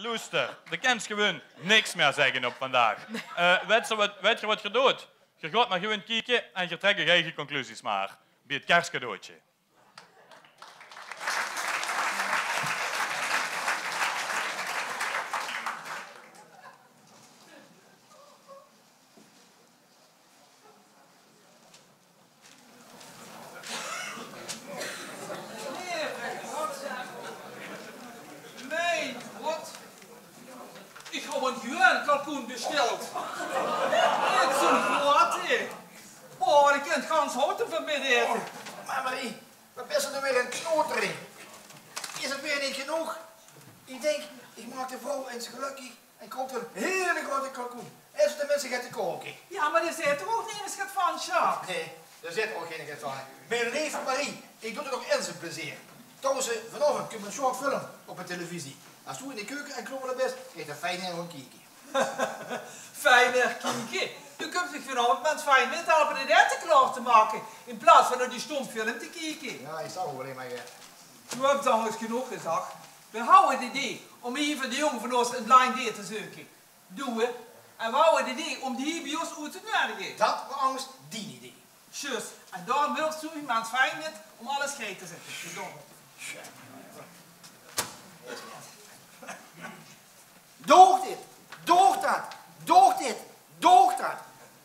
luister, de kent gewoon niks meer zeggen op vandaag. Weet je wat je doet? Je gaat maar gewoon kijken en je trekt je eigen conclusies maar. Bij het kerstcadeautje. Kalkoen besteld. Ik zo'n grote. Oh, ik kan gans houten van midden eten. Maar Marie, wat best er weer een knoter in? Is het weer niet genoeg? Ik denk, ik maak de vrouw eens gelukkig en koop een hele grote kalkoen. En ze de mensen gaan te koken. Ja, maar er zit toch ook niet eens van, Jacques? Nee, er zit ook geen van. Mijn lieve Marie, ik doe er nog in zijn plezier. Trouwens, vanavond kun je een short film op de televisie. Als je in de keuken en knobbelen bent, krijg je een fijne en kijken. Fijner kijken. Je kunt zich vanavond met fijn met helpen de eten klaar te maken. In plaats van naar die stomfilm te kijken. Ja, ik zou wel alleen maar. Je hebt dan eens genoeg gezegd. We houden het idee om hier van de jongen van ons een blind date te zoeken. Doen we. En we houden het idee om die hier bij ons uit te nodigen. Dat was anders die idee. Juist. En daarom wil zo iemand fijn met om alles gereed te zetten. Doog dit, doog dat, doog dit, doog dat.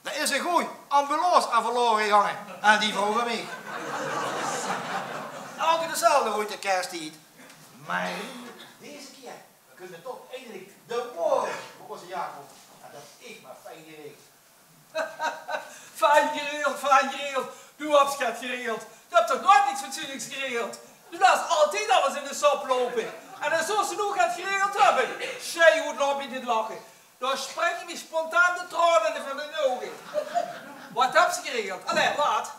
Dat is een goeie ambulance aan verloren gegangen. En die vrouw van mij. Elke dezelfde ooit de kersttijd. Maar deze keer kunnen we toch eindelijk de morgen voor onze Jacob. En dat is maar fijn geregeld. Fijn geregeld. Doe op, schat, geregeld. Je hebt toch nooit niets fatsoenlijks geregeld? Je laat altijd alles in de sop lopen. En als zo genoeg gaat geregeld hebben, zij hoe loop je dit lachen. Dan springen me spontaan de tranen van de ogen. Wat heb je geregeld? Allee, wat?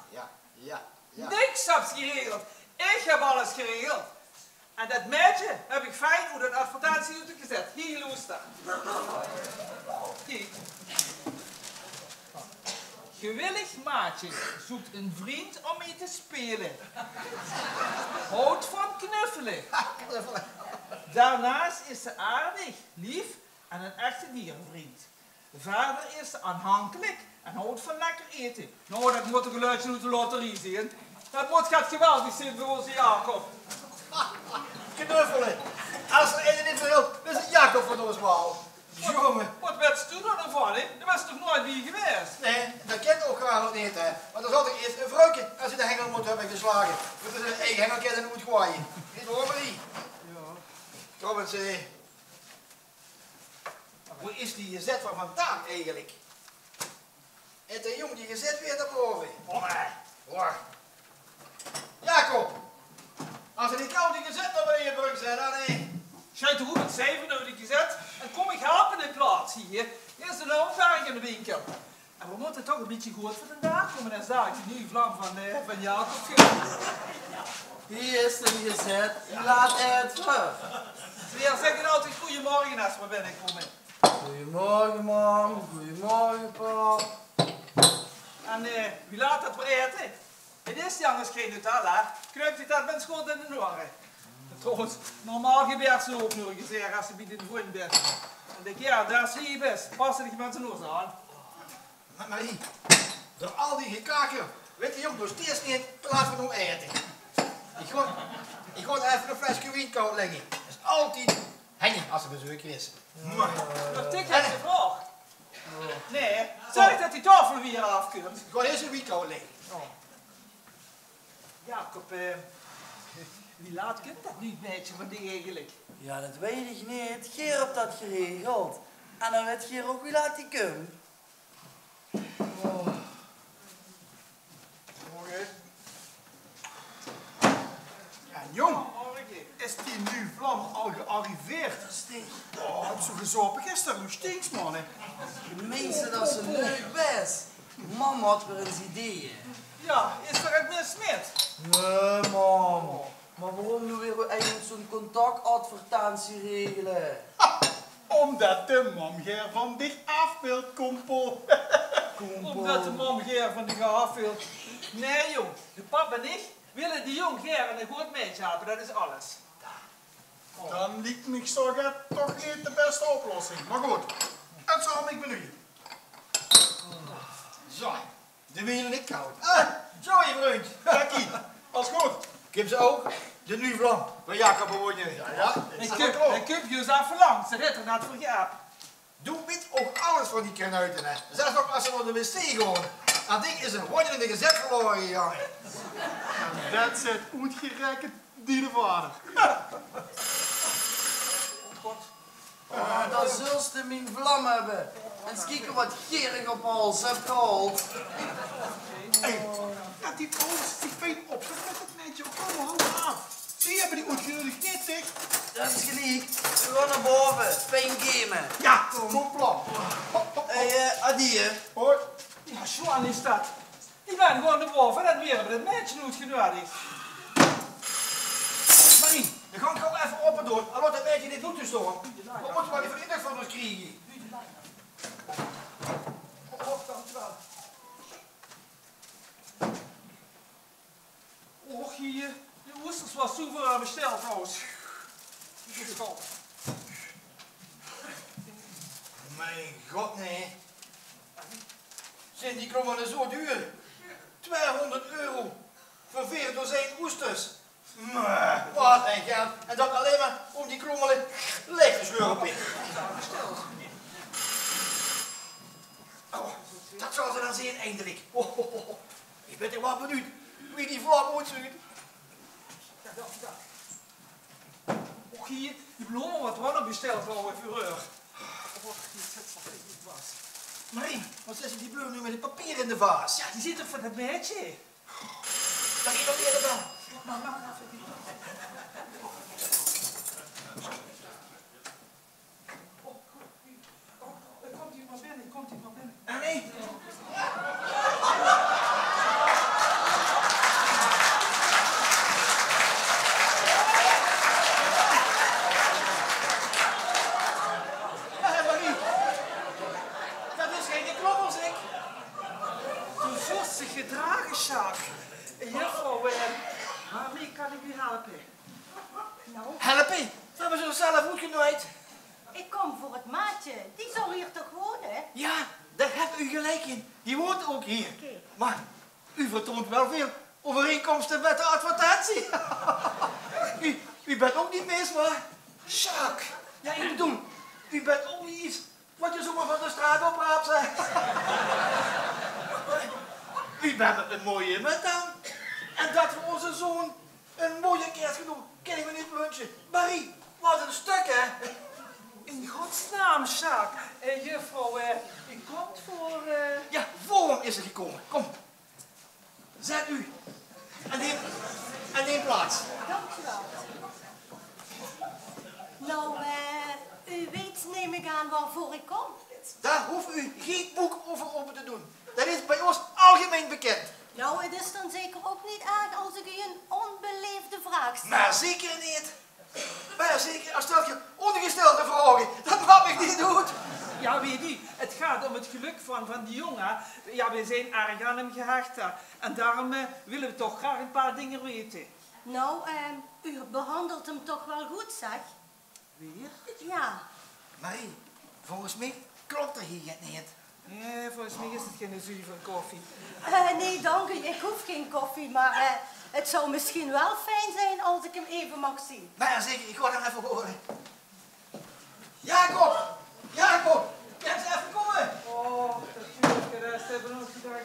Ja. Niks heb je geregeld. Ik heb alles geregeld. En dat meisje heb ik fijn hoe de advertentie uitgezet. Hier, luister. Kijk. Gewillig maatje zoekt een vriend om mee te spelen. Houdt van knuffelen. Daarnaast is ze aardig, lief en een echte dierenvriend. Verder is ze aanhankelijk en houdt van lekker eten. Nou, dat moet een geluidje uit de loterie zien. Dat moet gaat geweldig zijn voor onze Jacob. Knuffelen. Als er één niet wil, dan is het Jacob van ons wel. Jongen. Wat werd je dan ervan, hè? Dat was toch nooit wie geweest? Nee, dat kent ook graag nog niet, hè. Want dan zal ik eerst een vrouwtje als je de hengel moet hebben geslagen. Want er is een eigen hengelkist en moet gooien. Niet hoor, Marie? Ja. Trouwens, hoe is die gezet van vandaag eigenlijk? Het een jong die gezet weer naar boven. Hoor. Jacob! Als er niet koud die gezet naar beneden brengt zijn, dan nee. Schijt de hoek met 7 nodig gezet en kom ik helpen in plaats hier. Hier is een omvaring in de winkel. En we moeten toch een beetje goed voor de dag komen en zaak die nieuwe vlam van Jacob. Hier is een gezet, laat het terug. Ze zeggen altijd goedemorgen als we binnenkomen. Goedemorgen, mam. Goedemorgen, pap. En wie laat dat voor eten? Het is jongens geen Nutella, hè? Kruipt hij dat met schoot in de oren. Trouwens, normaal gebeurt ze ook nog eens als ze bij de vriend bent. En denk ja, daar zie je best. Pas je met zijn oor aan. Maar Marie, door al die gekaken, weet je jong nog steeds niet, laten we nog eten. Ik ga even een flesje wien koud leggen. Dat is altijd hanging als er bezoek is. Dat tik je vraag. Nee, zeg dat die tafel weer afkeurt. Ik ga eerst een wien koud leggen. Jacob, wie laat kunt dat nu beetje van die eigenlijk? Ja, dat weet ik niet. Geer hebt dat geregeld. En dan weet Geer ook wie laat die komt. Oh. Morgen. Ja, jong. Is die nu vlam al gearriveerd? Oh, ik heb zo gezopen gisteren. Hoe stinkt, man, hè? De mensen, dat is een leuk best. Mam had weer eens ideeën. Ja, is er het mis met? Nee, mam. Maar waarom nu weer eigenlijk zo'n contactadvertentie regelen? Omdat de mamgeer van dich af wil, kompel. Omdat de mam Geer van de gaaf wil. Nee, jong. De pap en ik willen die jong Geer en een goed meisje hebben. Dat is alles. Dan lijkt me zo toch niet de beste oplossing. Maar goed, het zal me benieuwen. Zo, de wielen niet koud. Zo je vriend. Jackie, als goed. Ik heb ze ook. De nieuwe vlam van Jacob Bewoonje. Ja, Ik heb je eens verlangd, ze redden naar het vergaap. Doe met ook alles voor die knuiten, hè. Zelfs ook als ze naar de wc gaan. Dat ding is een hondje in de gezet verloren gegaan. dat zit uitgerekend die de vader. Dan zulst je mijn vlam hebben. En eens kijken wat gierig op hals hebt gehaald. Hé, dat die trouwens zich fijn opzet met het meisje ook allemaal handen af. Die hebben die uitgerucht niet dicht. Dat is gelijk. We gaan naar boven. Fijn gamen. Ja, goed plan. Adie. Hoi. Ja, zo is dat. Die ben gewoon naar boven en weer hebben het meisje uitgenodigd. Marie, dan ga ik gewoon even op en door. En laat het meisje niet moeten storen. We moeten wel even inleg van ons krijgen. Dankjewel. Och, hier. De oesters was soeverein besteld, trouwens. Mijn god, nee. Zijn die krommelen zo duur? 200 euro voor 4 dozijn oesters. Maar, wat een geld. En dat alleen maar om die krommelen leeg te slurpen. Oh, dat zal ze dan zien eindelijk. Ik ben er wel benieuwd wie die vlam uitzuigt. Och, hier. Die bloemen wat worden besteld, trouwens, voor u. Och, hier zit zo in die was. Marie, wat zet die bloem nu met het papier in de vaas? Ja, die zit er van het meisje. Dat is nog eerder dan. Komt hier maar binnen, komt hier maar binnen. Ah, nee. Marie, dat is geen kloppels, ik. Toen zult zich gedragen, Sjaak. Juffrouw, waarmee kan ik u helpen? Nou, Helpen, we hebben ze zelf goed genooid. ik kom voor het maatje. Die zal hier toch wonen? Ja, daar hebt u gelijk in. Die woont ook hier. Oké. Maar u vertoont wel veel overeenkomsten met de advertentie. u bent ook niet mis, maar... Sjaak, ja, ik bedoel, u bent ook niet iets wat je zomaar van de straat opraapt, zeg. U bent een mooie iemand dan. En dat voor onze zoon een mooie kerstcadeau kan ik me niet wensen. Marie, wat een stuk, hè? In godsnaam, Sjaak. Juffrouw, u komt voor... Ja, voor hem is er gekomen. Kom. Zet u. En neem plaats. Dankjewel. Nou, u weet, neem ik aan, waarvoor ik kom. Daar hoeft u geen boek over open te doen. Dat is bij ons algemeen bekend. Nou, het is dan zeker ook niet erg als ik u een onbeleefde vraag stel. Maar zeker niet. Maar zeker als dat je ongestelde vragen. Dat mag ik niet doen. Ja, weet u, het gaat om het geluk van die jongen. Ja, we zijn erg aan hem gehecht. En daarom willen we toch graag een paar dingen weten. Nou, u behandelt hem toch wel goed, zeg? Weer? Ja. Marie, volgens mij klopt er hier niet. Nee, volgens mij is het geen zuiver koffie. Nee, dank u. Ik hoef geen koffie, maar het zou misschien wel fijn zijn als ik hem even mag zien. Maar zeker, ik ga hem even horen. Jacob! Jacob! Kan ze even komen? Oh, natuurlijk, de rest hebben we nog gedacht.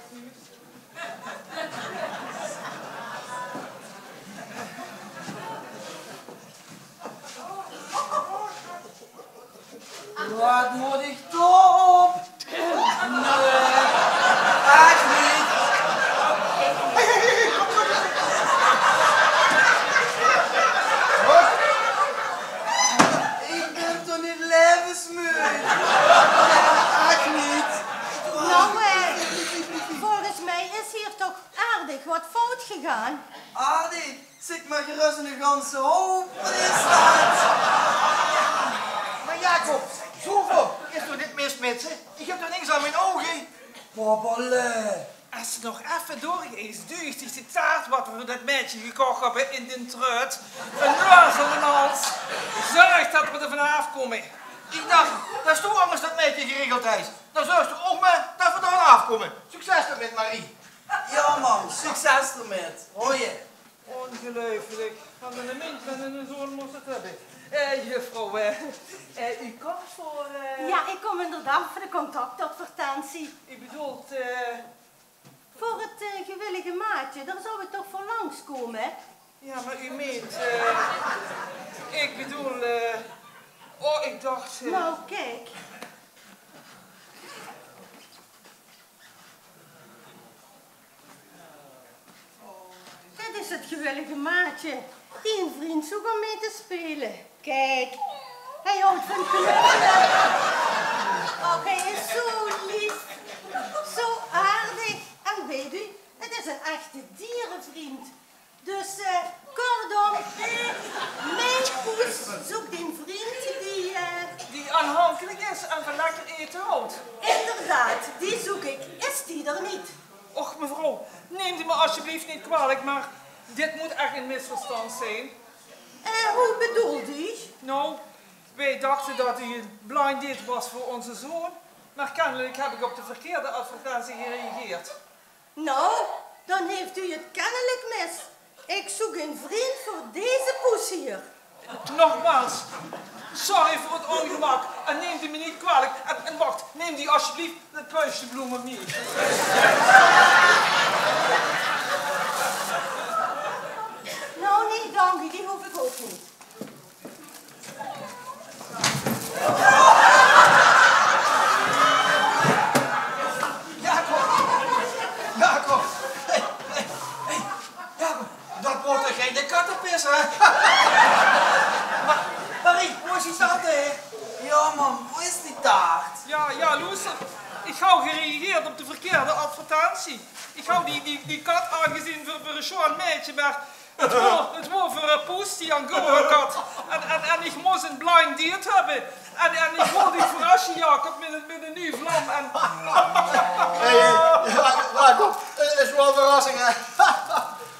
Wat moet ik toch op? Nee, echt niet. Ik ben toch niet levensmoe. Echt niet. Nou, volgens mij is hier toch aardig wat fout gegaan. Adi, zit maar gerust in de ganse hoop. Wat is dat? Maar Jacob, zoveel is toch niet mis met ze? Ik heb toch niks aan mijn ogen? Papa, Als ze nog even doorgeeft, duurt zich de taart wat we voor dat meisje gekocht hebben in de trut. Een nozel en alles. Zorg dat we er vanaf komen. Ik dacht, dat is toch anders dat meisje geregeld is. Dan zorg je ook maar dat we er vanaf komen. Succes ermee, Marie. Ja, man, succes ermee. Hoor je? Ongelooflijk. Van een mens met een zoon moest het hebben. Juffrouw, u komt voor... Ja, ik kom inderdaad voor de contactadvertentie. U bedoelt, Voor het gewillige maatje, daar zou ik toch voor langskomen, hè? ja, maar u meent, ik bedoel, oh, ik dacht... Nou, kijk. Dit is het gewillige maatje. Die een vriend zoekt om mee te spelen. Kijk, hij houdt van knuffelen. Oh, hij is zo lief. Zo aardig. En weet u, het is een echte dierenvriend. Dus, kortom, mijn poes zoekt een vriend die, Die aanhankelijk is en van lekker eten houdt. inderdaad, die zoek ik. Is die er niet? Och, mevrouw, neemt u me alsjeblieft niet kwalijk, maar dit moet echt een misverstand zijn. Hoe bedoelt u? Nou, wij dachten dat u een blind date was voor onze zoon, maar kennelijk heb ik op de verkeerde advertentie gereageerd. Nou, dan heeft u het kennelijk mis. Ik zoek een vriend voor deze poes hier. Nogmaals, sorry voor het ongemak en neemt u me niet kwalijk. En wacht, neemt u alsjeblieft het puistje bloemen mee. Nou, nee, dank u, die hoef ik ook niet. Jacob. Hey, Jacob. Dat wordt er geen kattenpis, hè? Marie, hoe is die tante, hè? Ja, man, hoe is die taart? Ja, Loes, ik hou gereageerd op de verkeerde advertentie. Ik hou die kat aangezien voor een schoon meisje, maar het wordt voor een poes die aan goede kat. En ik moest een blind date hebben. En ik wilde die verrassen, Jacob, met een nieuwe vlam. En... Jacob, dat is wel een verrassing, hè?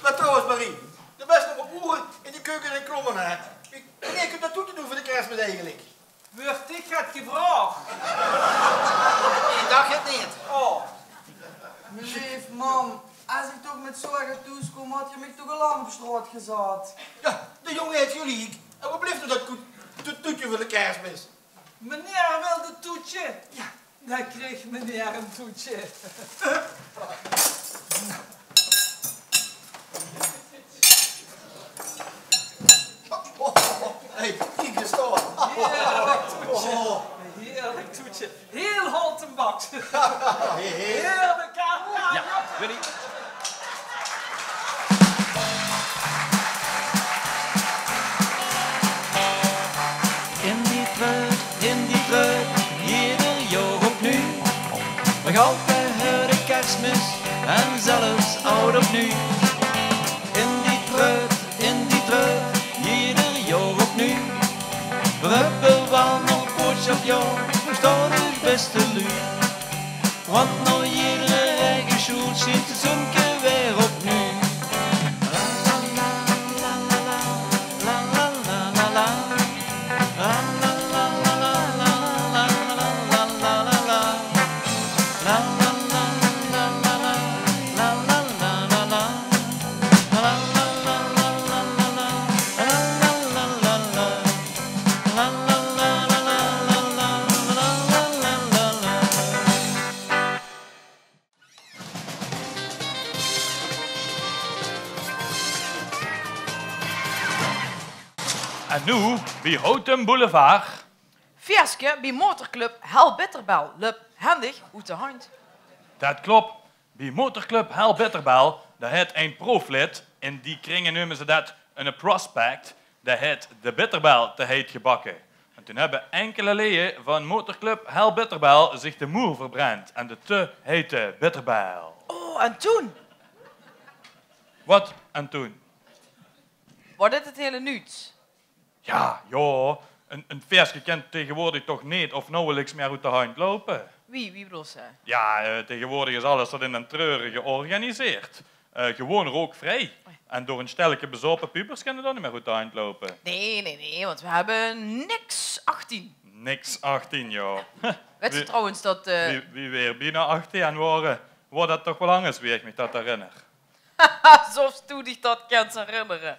Maar trouwens, Marie, de beste nog een boer in die keuken in Klommen, hè? Wanneer kunt dat toe te doen voor de kerstmis eigenlijk? Wordt ik het gevraagd? Ik dacht het niet. Oh. Mijn lief, man. Als ik toch met zorgen toeskom, had je mij toch al lang op straat gezet. Ja, de jongen heet Julie. En wat blijft er dat toetje voor de kerstmis? Meneer wil een toetje. Ja, dan kreeg meneer een toetje. Hé, kijk eens toch. Heerlijk toetje. Heerlijk toetje. Heel Holtenbaks. Heerlijk. Ja, Willy. In die treut, ieder jaar opnieuw. We gaan bij de kerstmis en zelfs oud opnieuw. In die treut, ieder jaar opnieuw. We hebben wel nog poortje op jou, we staan dus beste lui. Want nou iedere eigen schoen ziet het zo'n keer weer opnieuw. En nu, bij Houten Boulevard. Fiaske bij motorclub Hel Bitterbel. Lup handig uit de hand. Dat klopt. Bij motorclub Hel Bitterbel, daar heeft een proflid, in die kringen noemen ze dat een prospect, dat heeft de bitterbel te heet gebakken. En toen hebben enkele leden van motorclub Hel Bitterbel zich de moer verbrand en de te hete bitterbel. Oh, en toen? Wat en toen? Wordt dit het hele nieuws? Ja, joh. een versje kent tegenwoordig toch niet of nauwelijks meer uit de hand lopen. Wie bedoelt ze? Ja, tegenwoordig is alles dat in een treuren georganiseerd. Gewoon rookvrij. En door een stelletje bezopen pubers kunnen dan niet meer uit de hand lopen. Nee, want we hebben niks 18. Niks 18, joh. Weet je trouwens dat... Wie weer bijna 18 worden, wordt dat toch wel anders, wie ik me dat herinner. Alsof toe dich dat kan herinneren.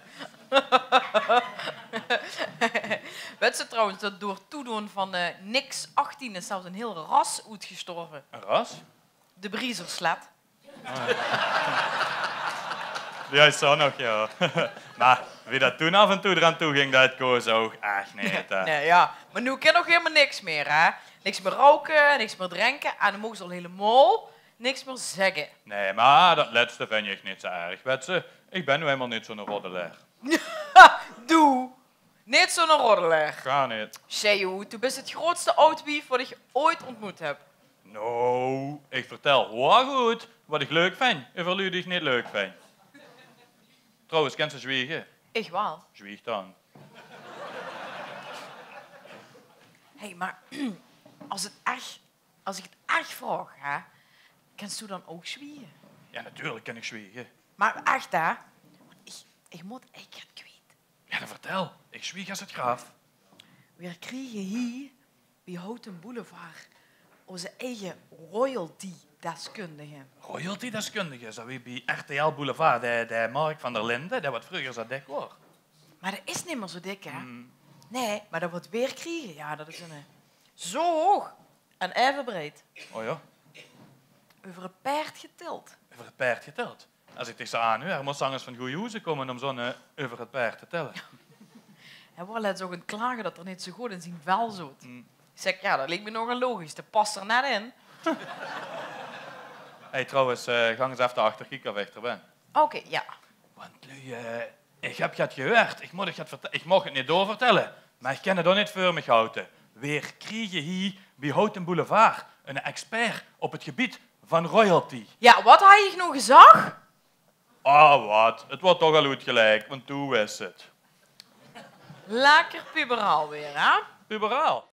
Weet je trouwens dat door toedoen van niks 18 is zelfs een heel ras uitgestorven. Een ras? De Briezerslet. Ja, is zo nog, ja. Maar wie dat toen af en toe eraan toe ging, dat koos ook echt niet. Nee, ja. Maar nu kan nog helemaal niks meer, hè. Niks meer roken, niks meer drinken en dan mogen ze al helemaal niks meer zeggen. Nee, maar dat laatste vind ik niet zo erg. Weet je, ik ben nu helemaal niet zo'n roddelaar. Doe! Niet zo'n roddelaar. Ga niet. Shehu, tu bent het grootste oudwief wat ik ooit ontmoet heb. Nou, ik vertel heel goed wat ik leuk vind en wat jullie niet leuk vind. Trouwens, kan ze zwiegen? Ik wel. Zwieg dan. Hé, maar als ik het echt vraag, hè, kannst du dan ook zwiegen? Ja, natuurlijk kan ik zwiegen. Maar echt, hè? Ik moet echt het kwijt. Ja, dan vertel. Ik zwieg als het graf. We krijgen hier bij Houten Boulevard onze eigen royalty-deskundige. Royalty-deskundige, zo wie bij RTL Boulevard, de Mark van der Linden, dat wat vroeger zo dik was. Maar dat is niet meer zo dik, hè? Nee, maar dat wordt weer krijgen. Ja, dat is zo hoog en even breed. Oh ja, Over een paard getild. over het paard geteld. Als ik tegen ze aanhoor, moet zangers van goede hoezen komen om zo'n over het paard te tellen. Hij was net zo gaan klagen dat er niet zo goed in zijn vel zat. Ik zeg, ja, dat lijkt me nogal logisch. Dat past er net in. Hey, trouwens, ga eens even achter kijken of ik er ben. Oké, ja. Want nu, ik heb het gehoord. Ik mag het niet doorvertellen. Maar ik ken het ook niet voor me houden. Weer krijgen hier bij Houten Boulevard een expert op het gebied van royalty. Ja, wat had je nog gezegd? Ah, wat. Het wordt toch al goed gelijk, want toen is het. Lekker puberaal weer, hè? Puberaal.